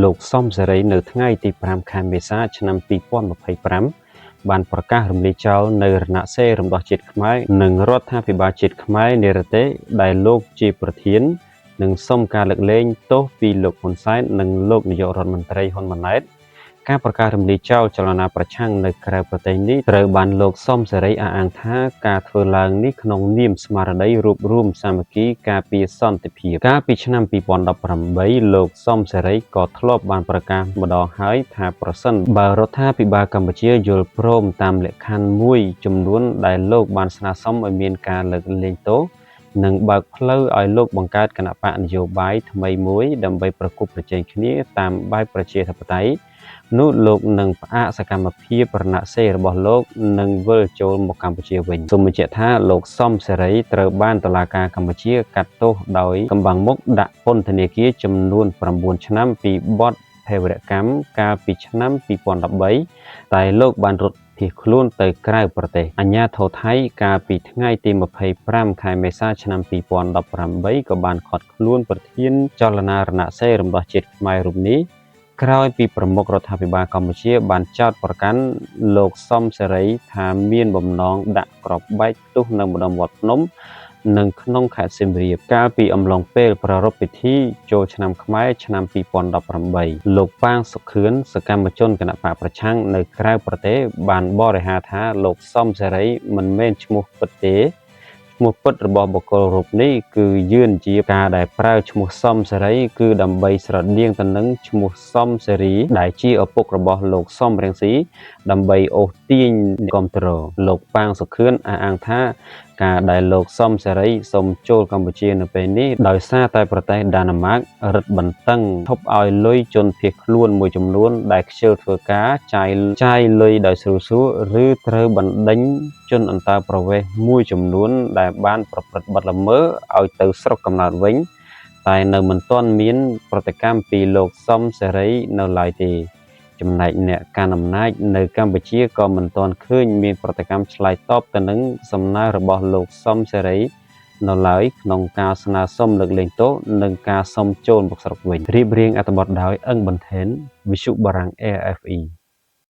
លោកសំសេរីនៅថ្ងៃទី5ខែមេសាឆ្នាំ2025បានប្រកាសរំលាយចោលនៅរណសិរ្សរំដោះជាតិខ្មែរនិងរដ្ឋាភិបាលជាតិខ្មែរនិរទេសដែលលោកជាប្រធាននិងសុំការលើកលែងទោសពីលោកហ៊ុនសែននិងលោកនាយករដ្ឋមន្ត្រីហ៊ុនម៉ាណែតការប្រកាសរំលាយចោលចលនាប្រឆាំងនៅក្រៅប្រទេសនេះត្រូវបានលោកសំសេរីអះអាងថាការធ្វើឡើងនេះក្នុងនាមស្មារតីរួបរวมសាមគ្គីការពារសន្តិភាពកាលពីឆ្នាំ2018លោកសំសេរីក៏ធ្លាប់បានប្រកាសម្ដងហើយថាប្រសិនបើរដ្ឋាភិបាលកម្ពុជាយល់ព្រមតាមលក្ខខណ្ឌមួយចំនួនដែលលោកបានស្នើសុំឲ្យមានការលើកលែងទោសនិងបើកផ្លូវឲ្យលោកបង្កើតគណបកនយោបាយថ្មីមួយដើម្បីប្រគល់ប្រជែងគ្នាតាមបែបប្រជាធិបតេយ្យនោះលោកនឹងផ្អាកសកម្មភាពរណសិរ្សរបស់លោកនិងវិលចូលមកកម្ពុជាវិញសូមបញ្ជាក់ថាលោកសំសេរីត្រូវបានតុលាការកម្ពុជាកាត់ទោសដោយកំបាំងមុខដាក់ពន្ធនាគារចំនួន9ឆ្នាំពីបទភេរវកម្មកាលពីឆ្នាំ2013តែលោកបានរត់ភៀសខ្លួនទៅក្រៅប្រទេសអាជ្ញាធរថៃកាលពីថ្ងៃទី25ខែមេសាឆ្នាំ2018ក៏បានឃាត់ខ្លួនប្រធានចលនារណសិរ្សរំដោះជាតិខ្មែររូបនេះក្រោយពីប្រមុខរដ្ឋាភិបាលកម្ពុជាបានចោទប្រកាន់លោកសំសេរីថាមានបំណងដាក់គ្រាប់បែកផ្ទុះនៅម្ដុំវត្តភ្នំនិងក្នុងខេត្តសៀមរាបកាលពីអំឡុងពេលប្រារព្ធពិធីចូលឆ្នាំខ្មែរឆ្នាំ2018លោកប៉ាងសុខឿនសកម្មជនគណបកប្រឆាំងនៅក្រៅប្រទេសបានបរិហារថាលោកសំសេរីមិនមែនឈ្មោះពិតទេឈ្មោះពិតរបស់បុគ្គលរូបនេះគឺយឿនជាការដែលប្រើឈ្មោះសំសេរីគឺដើម្បីស្រដៀងទៅនឹងឈ្មោះសំសេរីដែលជាឪពុករបស់លោកសំរងស៊ីដើម្បីអូសទាញគាំទ្រលោកប៉ាងសុខឿនអះអាងថាការដែលលោកសំសេរីសូមចូលកម្ពុជានៅពេលនេះដោយសារតែប្រទេសដាណឺម៉ាករឹតបន្តឹងធប់ឲ្យលុយជនភៀសខ្លួនមួយចំនួនដែលខ្ជិលធ្វើការចាយលុយដោយស្រួលឬត្រូវបណ្ដេញជនអន្តោប្រវេសន៍មួយចំនួនដែលបានប្រព្រឹត្តបទល្មើសឲ្យទៅស្រុកកំណើតវិញតែនៅមិនទាន់មានប្រតិកម្មពីលោកសំសេរីនៅឡើយទេចំណែកអ្នកកាន់អំណាចនៅកម្ពុជាក៏មិនទាន់ឃើញមានប្រតិកម្មឆ្លើយតបទៅនឹងសំណើរបស់លោកសំសេរីនៅឡើយក្នុងការស្នើសុំលើកលែងទោសនិងការសុំចូលមកស្រុកវិញរៀបរៀងអត្ថបទដោយអឹងបន្ថែនវិទ្យុបារាំង AFE